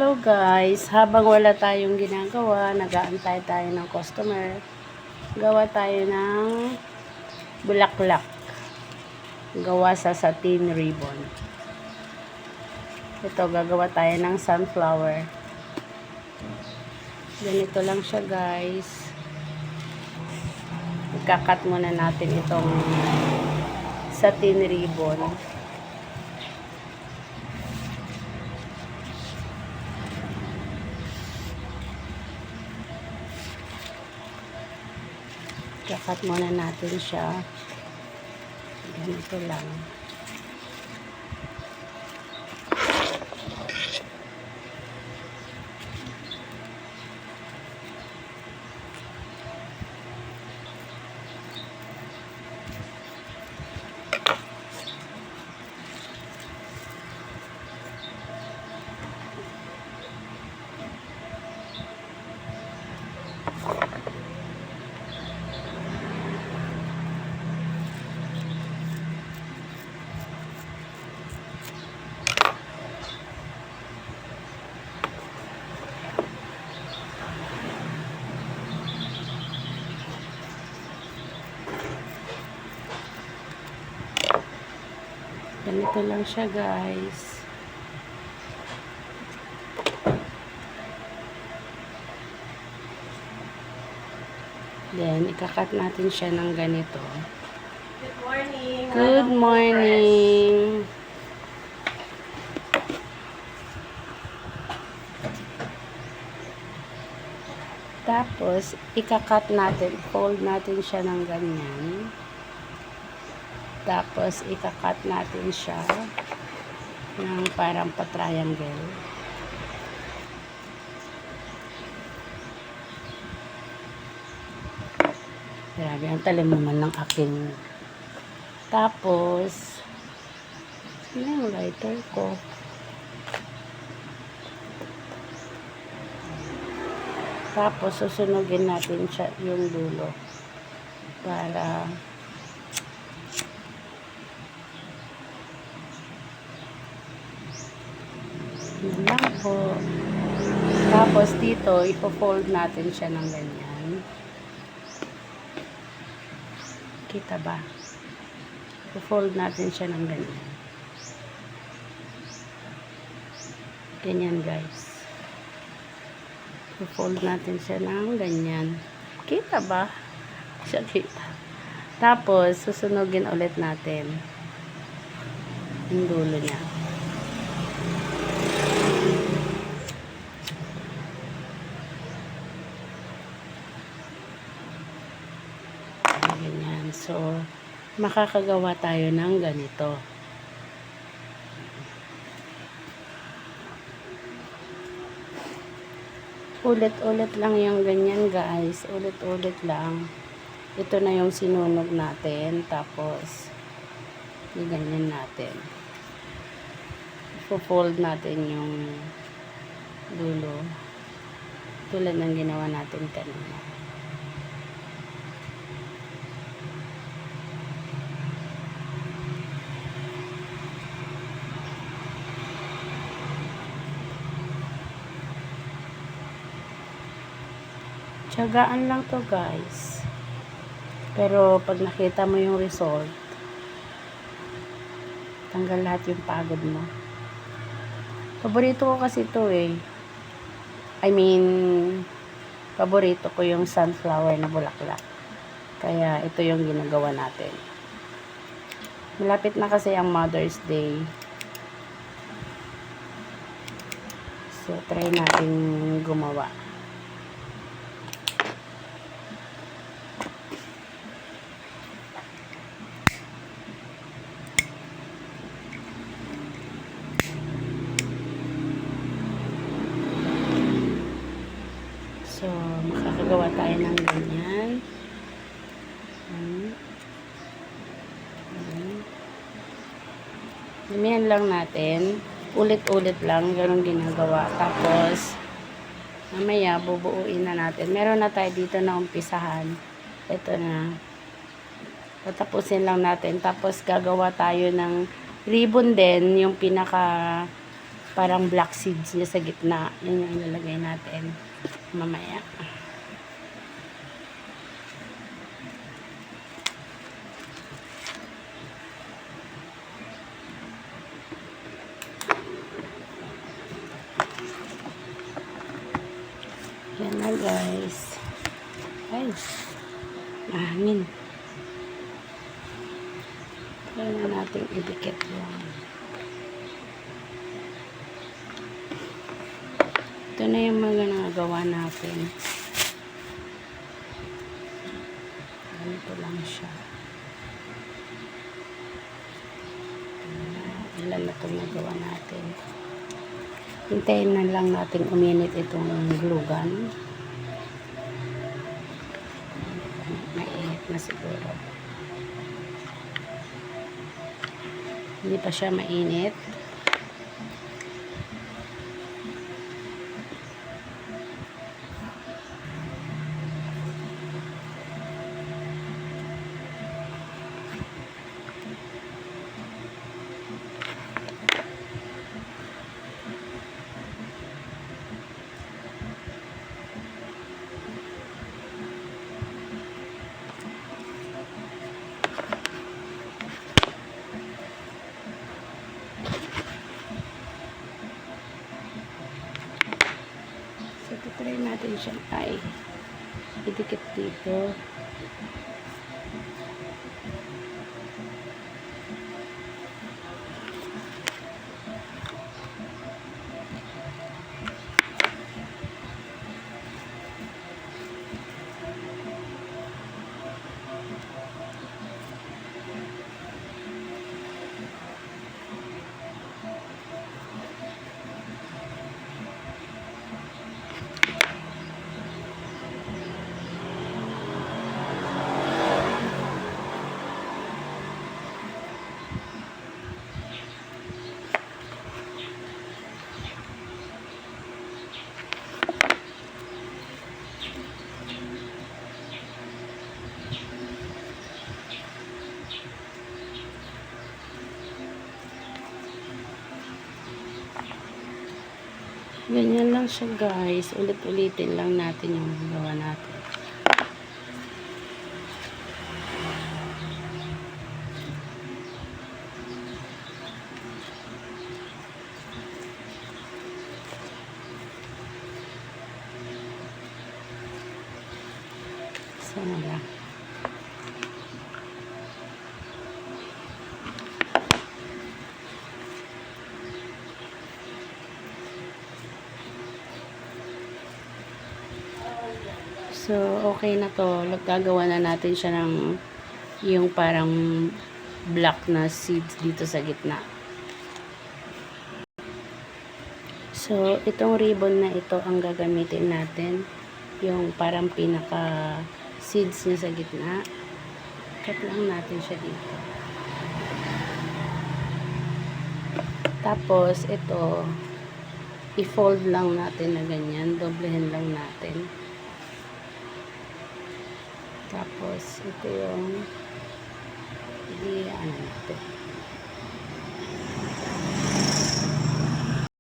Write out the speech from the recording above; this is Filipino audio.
Hello guys, habang wala tayong ginagawa, nag-aantay tayo ng customer, gawa tayo ng bulaklak, gawa sa satin ribbon. Ito, gagawa tayo ng sunflower. Ganito lang siya guys. Ikakat muna natin itong satin ribbon. Kakat muna natin siya. Ganito lang. Ganito lang siya guys. Then, ikakat natin siya ng ganito. Good morning. Good morning. Tapos, ikakat natin, fold natin siya ng ganyan. Tapos, ikakat natin siya ng parang pa-triangle. Grabe, ang talim naman ng aking. Tapos, ano yung lighter ko? Tapos, susunugin natin siya yung dulo para yun lang po. Tapos dito, ipo-fold natin siya ng ganyan. Kita ba? Ipo-fold natin siya ng ganyan. Ganyan guys. Ipo-fold natin siya ng ganyan. Kita ba? Siya kita. Tapos, susunugin ulit natin yung dulo niya. Ganyan. So, makakagawa tayo ng ganito. Ulit-ulit lang yung ganyan guys. Ulit-ulit lang. Ito na yung sinunog natin. Tapos, ganyan natin. Ipo-fold natin yung dulo. Tulad ng ginawa natin kanina. Tiyagaan lang to guys. Pero pag nakita mo yung result, tanggal lahat yung pagod mo. Paborito ko kasi to eh. I mean, paborito ko yung sunflower na bulaklak. Kaya ito yung ginagawa natin. Malapit na kasi ang Mother's Day. So, try natin gumawa. So, makakagawa tayo ng ganyan. Damihan lang natin. Ulit-ulit lang. Ganun ginagawa. Tapos, mamaya, bubuuin na natin. Meron na tayo dito na umpisahan. Ito na. Tatapusin lang natin. Tapos, gagawa tayo ng ribbon din. Yung pinaka parang black seeds niya sa gitna. Yun yung ilalagay natin mamaya. Yan na guys. Ay, mahangin. Kaya na natin idikit lang. Ito na yung mga nagawa natin. Ganito lang siya. Ilan na itong nagawa natin. Hintayin na lang natin uminit itong glue gun. Mainit na siguro. Hindi pa siya mainit. So, try natin siyang idikit dito. Ganyan lang siya guys. Ulit-ulitin lang natin yung gawa natin. Sana lang. So, okay na to. Gagawa na natin siya ng yung parang black na seeds dito sa gitna. So, itong ribbon na ito ang gagamitin natin. Yung parang pinaka seeds niya sa gitna. Cut lang natin siya dito. Tapos, ito, i-fold lang natin na ganyan. Doblehin lang natin. Tapos, ito yung ano natin.